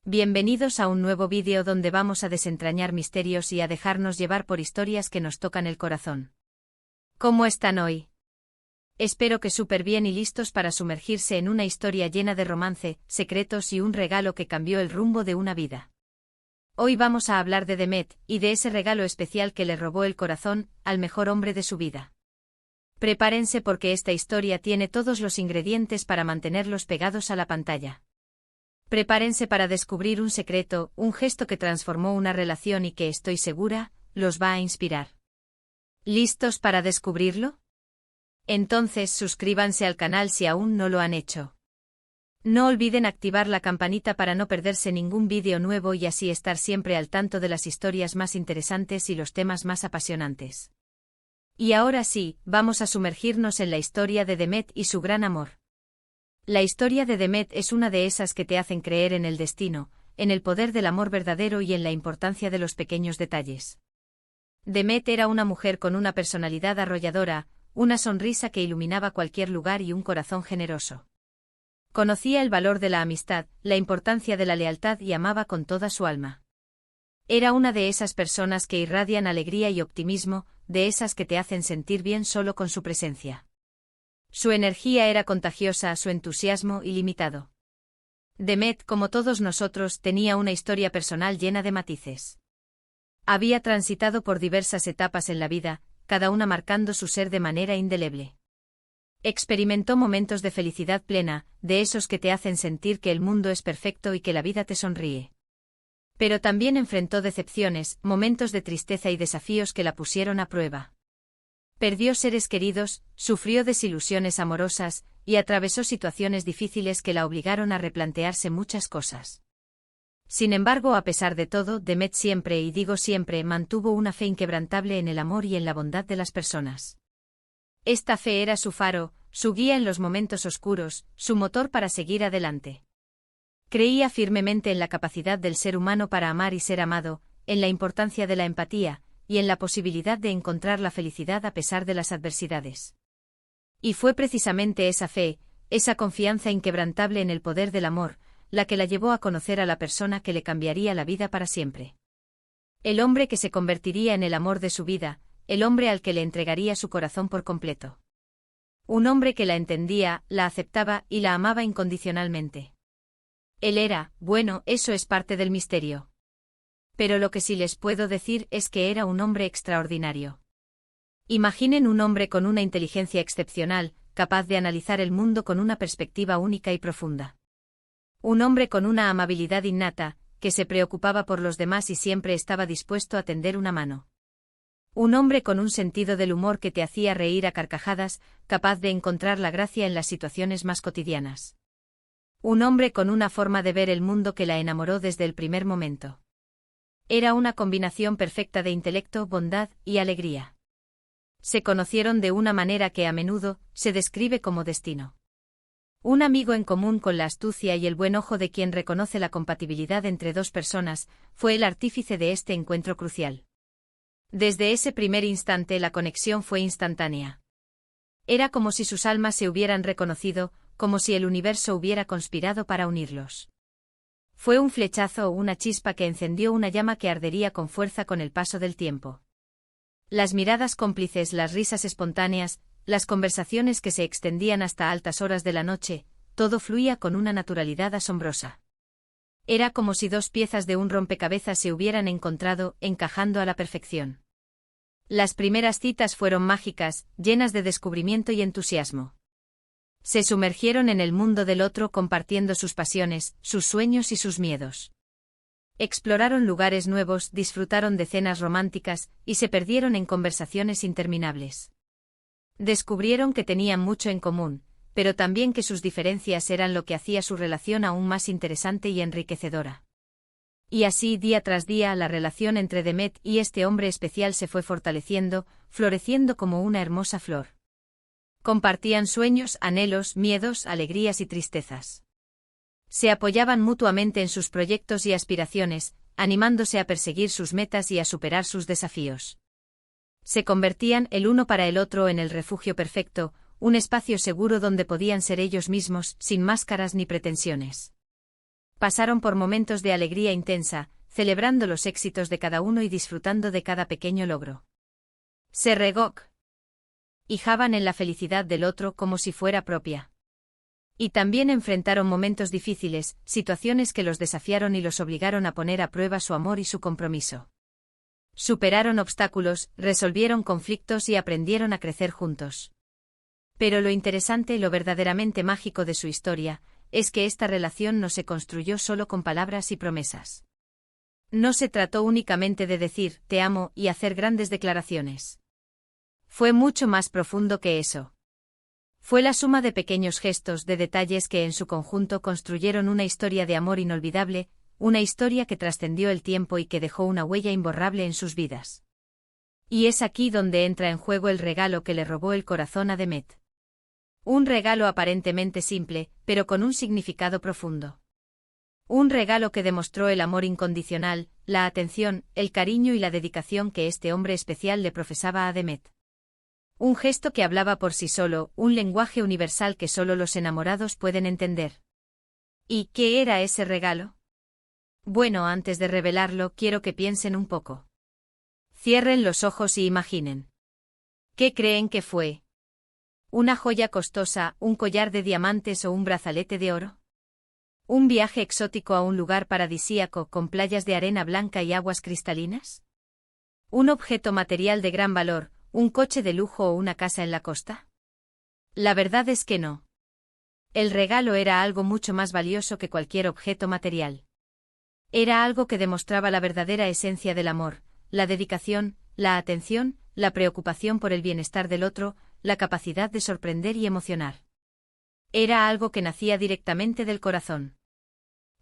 Bienvenidos a un nuevo vídeo donde vamos a desentrañar misterios y a dejarnos llevar por historias que nos tocan el corazón. ¿Cómo están hoy? Espero que súper bien y listos para sumergirse en una historia llena de romance, secretos y un regalo que cambió el rumbo de una vida. Hoy vamos a hablar de Demet, y de ese regalo especial que le robó el corazón al mejor hombre de su vida. Prepárense porque esta historia tiene todos los ingredientes para mantenerlos pegados a la pantalla. Prepárense para descubrir un secreto, un gesto que transformó una relación y que, estoy segura, los va a inspirar. ¿Listos para descubrirlo? Entonces suscríbanse al canal si aún no lo han hecho. No olviden activar la campanita para no perderse ningún vídeo nuevo y así estar siempre al tanto de las historias más interesantes y los temas más apasionantes. Y ahora sí, vamos a sumergirnos en la historia de Demet y su gran amor. La historia de Demet es una de esas que te hacen creer en el destino, en el poder del amor verdadero y en la importancia de los pequeños detalles. Demet era una mujer con una personalidad arrolladora, una sonrisa que iluminaba cualquier lugar y un corazón generoso. Conocía el valor de la amistad, la importancia de la lealtad y amaba con toda su alma. Era una de esas personas que irradian alegría y optimismo, de esas que te hacen sentir bien solo con su presencia. Su energía era contagiosa, su entusiasmo ilimitado. Demet, como todos nosotros, tenía una historia personal llena de matices. Había transitado por diversas etapas en la vida, cada una marcando su ser de manera indeleble. Experimentó momentos de felicidad plena, de esos que te hacen sentir que el mundo es perfecto y que la vida te sonríe. Pero también enfrentó decepciones, momentos de tristeza y desafíos que la pusieron a prueba. Perdió seres queridos, sufrió desilusiones amorosas, y atravesó situaciones difíciles que la obligaron a replantearse muchas cosas. Sin embargo, a pesar de todo, Demet siempre, y digo siempre, mantuvo una fe inquebrantable en el amor y en la bondad de las personas. Esta fe era su faro, su guía en los momentos oscuros, su motor para seguir adelante. Creía firmemente en la capacidad del ser humano para amar y ser amado, en la importancia de la empatía, y en la posibilidad de encontrar la felicidad a pesar de las adversidades. Y fue precisamente esa fe, esa confianza inquebrantable en el poder del amor, la que la llevó a conocer a la persona que le cambiaría la vida para siempre. El hombre que se convertiría en el amor de su vida, el hombre al que le entregaría su corazón por completo. Un hombre que la entendía, la aceptaba y la amaba incondicionalmente. Él era, bueno, eso es parte del misterio. Pero lo que sí les puedo decir es que era un hombre extraordinario. Imaginen un hombre con una inteligencia excepcional, capaz de analizar el mundo con una perspectiva única y profunda. Un hombre con una amabilidad innata, que se preocupaba por los demás y siempre estaba dispuesto a tender una mano. Un hombre con un sentido del humor que te hacía reír a carcajadas, capaz de encontrar la gracia en las situaciones más cotidianas. Un hombre con una forma de ver el mundo que la enamoró desde el primer momento. Era una combinación perfecta de intelecto, bondad y alegría. Se conocieron de una manera que a menudo se describe como destino. Un amigo en común con la astucia y el buen ojo de quien reconoce la compatibilidad entre dos personas, fue el artífice de este encuentro crucial. Desde ese primer instante la conexión fue instantánea. Era como si sus almas se hubieran reconocido, como si el universo hubiera conspirado para unirlos. Fue un flechazo o una chispa que encendió una llama que ardería con fuerza con el paso del tiempo. Las miradas cómplices, las risas espontáneas, las conversaciones que se extendían hasta altas horas de la noche, todo fluía con una naturalidad asombrosa. Era como si dos piezas de un rompecabezas se hubieran encontrado, encajando a la perfección. Las primeras citas fueron mágicas, llenas de descubrimiento y entusiasmo. Se sumergieron en el mundo del otro compartiendo sus pasiones, sus sueños y sus miedos. Exploraron lugares nuevos, disfrutaron de cenas románticas, y se perdieron en conversaciones interminables. Descubrieron que tenían mucho en común, pero también que sus diferencias eran lo que hacía su relación aún más interesante y enriquecedora. Y así, día tras día, la relación entre Demet y este hombre especial se fue fortaleciendo, floreciendo como una hermosa flor. Compartían sueños, anhelos, miedos, alegrías y tristezas. Se apoyaban mutuamente en sus proyectos y aspiraciones, animándose a perseguir sus metas y a superar sus desafíos. Se convertían el uno para el otro en el refugio perfecto, un espacio seguro donde podían ser ellos mismos, sin máscaras ni pretensiones. Pasaron por momentos de alegría intensa, celebrando los éxitos de cada uno y disfrutando de cada pequeño logro. Se regocijaban en la felicidad del otro como si fuera propia. Y también enfrentaron momentos difíciles, situaciones que los desafiaron y los obligaron a poner a prueba su amor y su compromiso. Superaron obstáculos, resolvieron conflictos y aprendieron a crecer juntos. Pero lo interesante y lo verdaderamente mágico de su historia, es que esta relación no se construyó solo con palabras y promesas. No se trató únicamente de decir «te amo» y hacer grandes declaraciones. Fue mucho más profundo que eso. Fue la suma de pequeños gestos, de detalles que en su conjunto construyeron una historia de amor inolvidable, una historia que trascendió el tiempo y que dejó una huella imborrable en sus vidas. Y es aquí donde entra en juego el regalo que le robó el corazón a Demet. Un regalo aparentemente simple, pero con un significado profundo. Un regalo que demostró el amor incondicional, la atención, el cariño y la dedicación que este hombre especial le profesaba a Demet. Un gesto que hablaba por sí solo, un lenguaje universal que solo los enamorados pueden entender. ¿Y qué era ese regalo? Bueno, antes de revelarlo, quiero que piensen un poco. Cierren los ojos y imaginen. ¿Qué creen que fue? ¿Una joya costosa, un collar de diamantes o un brazalete de oro? ¿Un viaje exótico a un lugar paradisíaco con playas de arena blanca y aguas cristalinas? ¿Un objeto material de gran valor, un coche de lujo o una casa en la costa? La verdad es que no. El regalo era algo mucho más valioso que cualquier objeto material. Era algo que demostraba la verdadera esencia del amor, la dedicación, la atención, la preocupación por el bienestar del otro, la capacidad de sorprender y emocionar. Era algo que nacía directamente del corazón.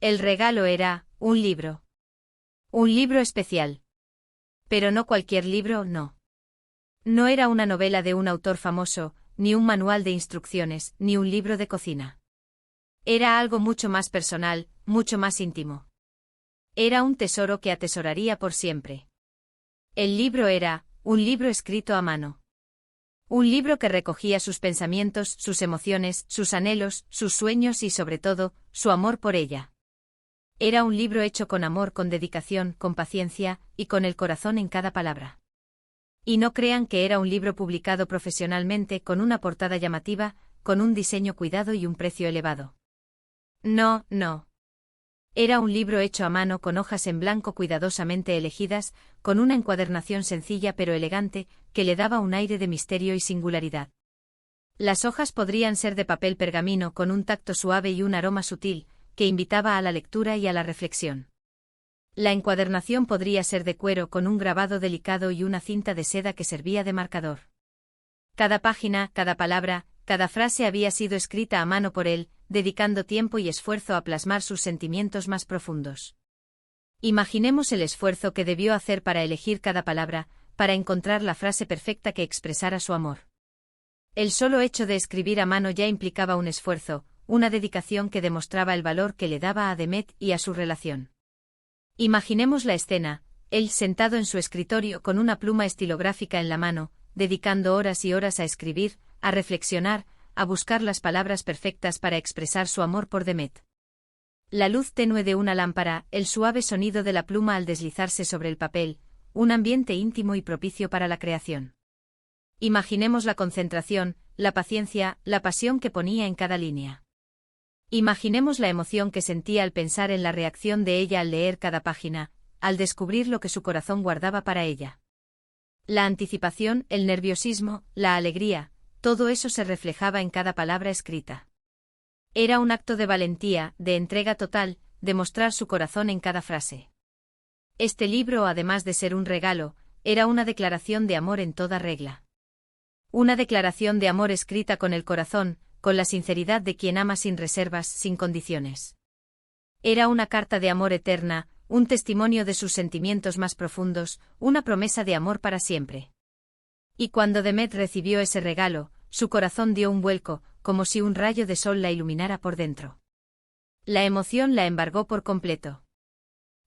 El regalo era un libro. Un libro especial. Pero no cualquier libro, no. No era una novela de un autor famoso, ni un manual de instrucciones, ni un libro de cocina. Era algo mucho más personal, mucho más íntimo. Era un tesoro que atesoraría por siempre. El libro era un libro escrito a mano. Un libro que recogía sus pensamientos, sus emociones, sus anhelos, sus sueños y sobre todo, su amor por ella. Era un libro hecho con amor, con dedicación, con paciencia, y con el corazón en cada palabra. Y no crean que era un libro publicado profesionalmente con una portada llamativa, con un diseño cuidado y un precio elevado. No, no. Era un libro hecho a mano con hojas en blanco cuidadosamente elegidas, con una encuadernación sencilla pero elegante, que le daba un aire de misterio y singularidad. Las hojas podrían ser de papel pergamino con un tacto suave y un aroma sutil, que invitaba a la lectura y a la reflexión. La encuadernación podría ser de cuero con un grabado delicado y una cinta de seda que servía de marcador. Cada página, cada palabra, cada frase había sido escrita a mano por él, dedicando tiempo y esfuerzo a plasmar sus sentimientos más profundos. Imaginemos el esfuerzo que debió hacer para elegir cada palabra, para encontrar la frase perfecta que expresara su amor. El solo hecho de escribir a mano ya implicaba un esfuerzo, una dedicación que demostraba el valor que le daba a Demet y a su relación. Imaginemos la escena, él sentado en su escritorio con una pluma estilográfica en la mano, dedicando horas y horas a escribir, a reflexionar, a buscar las palabras perfectas para expresar su amor por Demet. La luz tenue de una lámpara, el suave sonido de la pluma al deslizarse sobre el papel, un ambiente íntimo y propicio para la creación. Imaginemos la concentración, la paciencia, la pasión que ponía en cada línea. Imaginemos la emoción que sentía al pensar en la reacción de ella al leer cada página, al descubrir lo que su corazón guardaba para ella. La anticipación, el nerviosismo, la alegría, todo eso se reflejaba en cada palabra escrita. Era un acto de valentía, de entrega total, de mostrar su corazón en cada frase. Este libro, además de ser un regalo, era una declaración de amor en toda regla. Una declaración de amor escrita con el corazón, con la sinceridad de quien ama sin reservas, sin condiciones. Era una carta de amor eterna, un testimonio de sus sentimientos más profundos, una promesa de amor para siempre. Y cuando Demet recibió ese regalo, su corazón dio un vuelco, como si un rayo de sol la iluminara por dentro. La emoción la embargó por completo.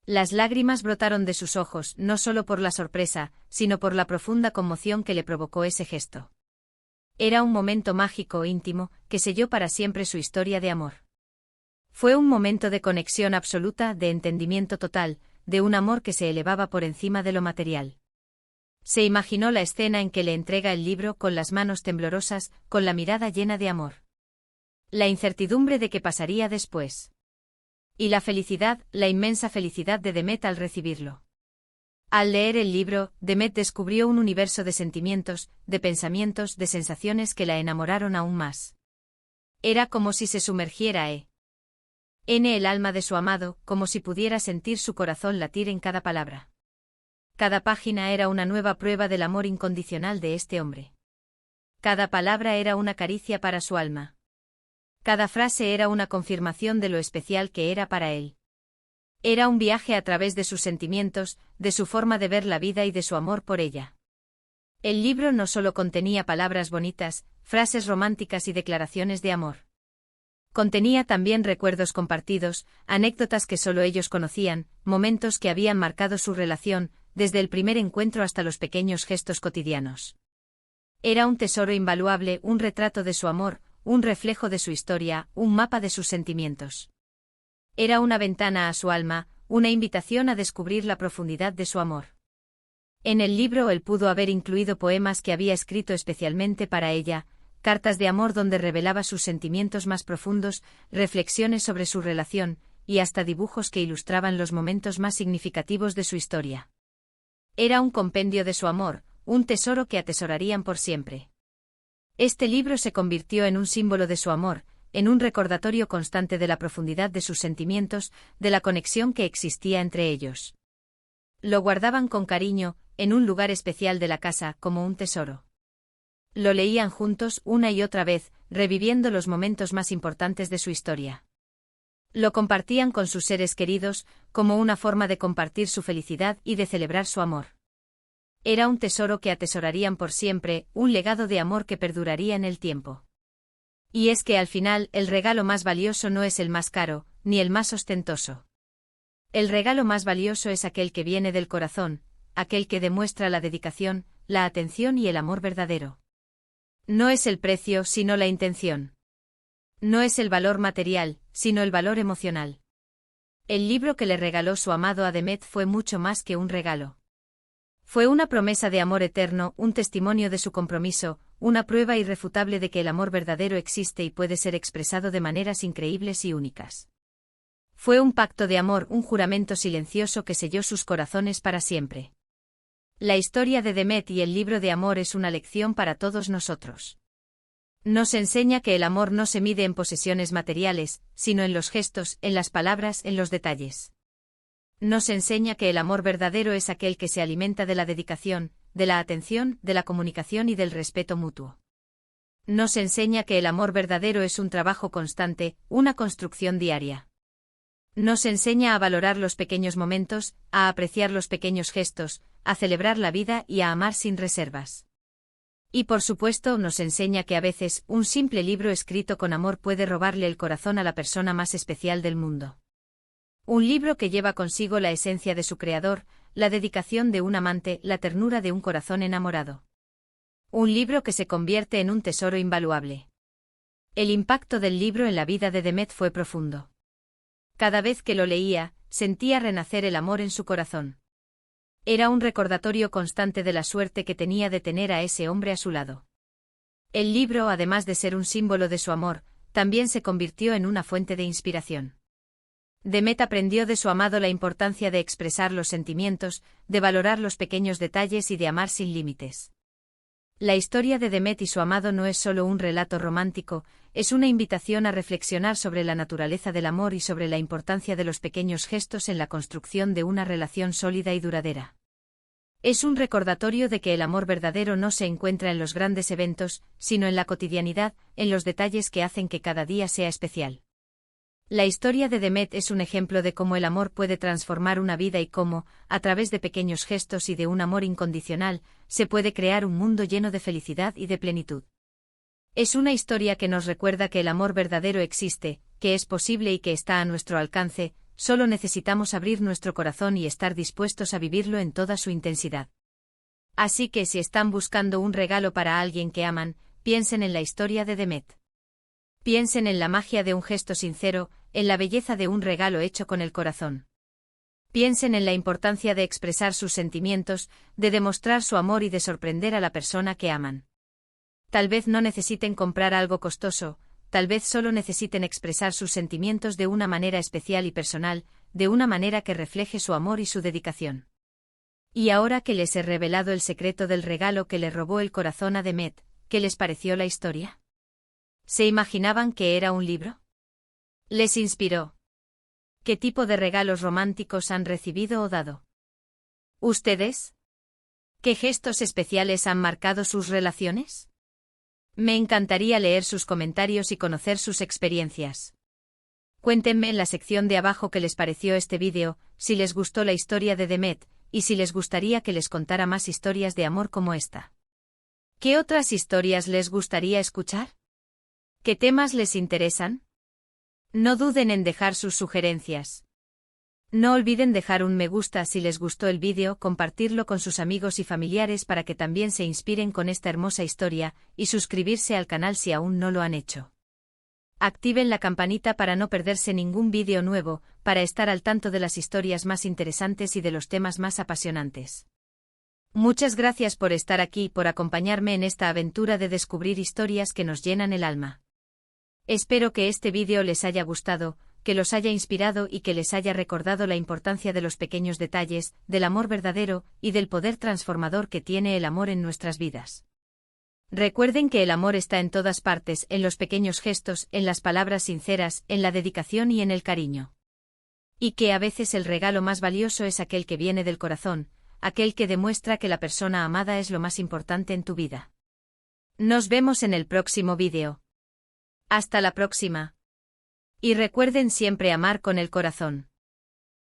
Las lágrimas brotaron de sus ojos, no solo por la sorpresa, sino por la profunda conmoción que le provocó ese gesto. Era un momento mágico, íntimo, que selló para siempre su historia de amor. Fue un momento de conexión absoluta, de entendimiento total, de un amor que se elevaba por encima de lo material. Se imaginó la escena en que le entrega el libro con las manos temblorosas, con la mirada llena de amor. La incertidumbre de qué pasaría después. Y la felicidad, la inmensa felicidad de Demet al recibirlo. Al leer el libro, Demet descubrió un universo de sentimientos, de pensamientos, de sensaciones que la enamoraron aún más. Era como si se sumergiera en el alma de su amado, como si pudiera sentir su corazón latir en cada palabra. Cada página era una nueva prueba del amor incondicional de este hombre. Cada palabra era una caricia para su alma. Cada frase era una confirmación de lo especial que era para él. Era un viaje a través de sus sentimientos, de su forma de ver la vida y de su amor por ella. El libro no solo contenía palabras bonitas, frases románticas y declaraciones de amor. Contenía también recuerdos compartidos, anécdotas que solo ellos conocían, momentos que habían marcado su relación, desde el primer encuentro hasta los pequeños gestos cotidianos. Era un tesoro invaluable, un retrato de su amor, un reflejo de su historia, un mapa de sus sentimientos. Era una ventana a su alma, una invitación a descubrir la profundidad de su amor. En el libro él pudo haber incluido poemas que había escrito especialmente para ella, cartas de amor donde revelaba sus sentimientos más profundos, reflexiones sobre su relación, y hasta dibujos que ilustraban los momentos más significativos de su historia. Era un compendio de su amor, un tesoro que atesorarían por siempre. Este libro se convirtió en un símbolo de su amor, en un recordatorio constante de la profundidad de sus sentimientos, de la conexión que existía entre ellos. Lo guardaban con cariño, en un lugar especial de la casa, como un tesoro. Lo leían juntos una y otra vez, reviviendo los momentos más importantes de su historia. Lo compartían con sus seres queridos, como una forma de compartir su felicidad y de celebrar su amor. Era un tesoro que atesorarían por siempre, un legado de amor que perduraría en el tiempo. Y es que al final, el regalo más valioso no es el más caro, ni el más ostentoso. El regalo más valioso es aquel que viene del corazón, aquel que demuestra la dedicación, la atención y el amor verdadero. No es el precio, sino la intención. No es el valor material, sino el valor emocional. El libro que le regaló su amado a Demet fue mucho más que un regalo. Fue una promesa de amor eterno, un testimonio de su compromiso, una prueba irrefutable de que el amor verdadero existe y puede ser expresado de maneras increíbles y únicas. Fue un pacto de amor, un juramento silencioso que selló sus corazones para siempre. La historia de Demet y el libro de amor es una lección para todos nosotros. Nos enseña que el amor no se mide en posesiones materiales, sino en los gestos, en las palabras, en los detalles. Nos enseña que el amor verdadero es aquel que se alimenta de la dedicación, de la atención, de la comunicación y del respeto mutuo. Nos enseña que el amor verdadero es un trabajo constante, una construcción diaria. Nos enseña a valorar los pequeños momentos, a apreciar los pequeños gestos, a celebrar la vida y a amar sin reservas. Y por supuesto nos enseña que a veces un simple libro escrito con amor puede robarle el corazón a la persona más especial del mundo. Un libro que lleva consigo la esencia de su creador, la dedicación de un amante, la ternura de un corazón enamorado. Un libro que se convierte en un tesoro invaluable. El impacto del libro en la vida de Demet fue profundo. Cada vez que lo leía, sentía renacer el amor en su corazón. Era un recordatorio constante de la suerte que tenía de tener a ese hombre a su lado. El libro, además de ser un símbolo de su amor, también se convirtió en una fuente de inspiración. Demet aprendió de su amado la importancia de expresar los sentimientos, de valorar los pequeños detalles y de amar sin límites. La historia de Demet y su amado no es solo un relato romántico, es una invitación a reflexionar sobre la naturaleza del amor y sobre la importancia de los pequeños gestos en la construcción de una relación sólida y duradera. Es un recordatorio de que el amor verdadero no se encuentra en los grandes eventos, sino en la cotidianidad, en los detalles que hacen que cada día sea especial. La historia de Demet es un ejemplo de cómo el amor puede transformar una vida y cómo, a través de pequeños gestos y de un amor incondicional, se puede crear un mundo lleno de felicidad y de plenitud. Es una historia que nos recuerda que el amor verdadero existe, que es posible y que está a nuestro alcance, solo necesitamos abrir nuestro corazón y estar dispuestos a vivirlo en toda su intensidad. Así que si están buscando un regalo para alguien que aman, piensen en la historia de Demet. Piensen en la magia de un gesto sincero, en la belleza de un regalo hecho con el corazón. Piensen en la importancia de expresar sus sentimientos, de demostrar su amor y de sorprender a la persona que aman. Tal vez no necesiten comprar algo costoso, tal vez solo necesiten expresar sus sentimientos de una manera especial y personal, de una manera que refleje su amor y su dedicación. Y ahora que les he revelado el secreto del regalo que le robó el corazón a Demet, ¿qué les pareció la historia? ¿Se imaginaban que era un libro? ¿Les inspiró? ¿Qué tipo de regalos románticos han recibido o dado? ¿Ustedes? ¿Qué gestos especiales han marcado sus relaciones? Me encantaría leer sus comentarios y conocer sus experiencias. Cuéntenme en la sección de abajo qué les pareció este vídeo, si les gustó la historia de Demet, y si les gustaría que les contara más historias de amor como esta. ¿Qué otras historias les gustaría escuchar? ¿Qué temas les interesan? No duden en dejar sus sugerencias. No olviden dejar un me gusta si les gustó el vídeo, compartirlo con sus amigos y familiares para que también se inspiren con esta hermosa historia, y suscribirse al canal si aún no lo han hecho. Activen la campanita para no perderse ningún vídeo nuevo, para estar al tanto de las historias más interesantes y de los temas más apasionantes. Muchas gracias por estar aquí y por acompañarme en esta aventura de descubrir historias que nos llenan el alma. Espero que este vídeo les haya gustado, que los haya inspirado y que les haya recordado la importancia de los pequeños detalles, del amor verdadero y del poder transformador que tiene el amor en nuestras vidas. Recuerden que el amor está en todas partes, en los pequeños gestos, en las palabras sinceras, en la dedicación y en el cariño. Y que a veces el regalo más valioso es aquel que viene del corazón, aquel que demuestra que la persona amada es lo más importante en tu vida. Nos vemos en el próximo vídeo. Hasta la próxima. Y recuerden siempre amar con el corazón.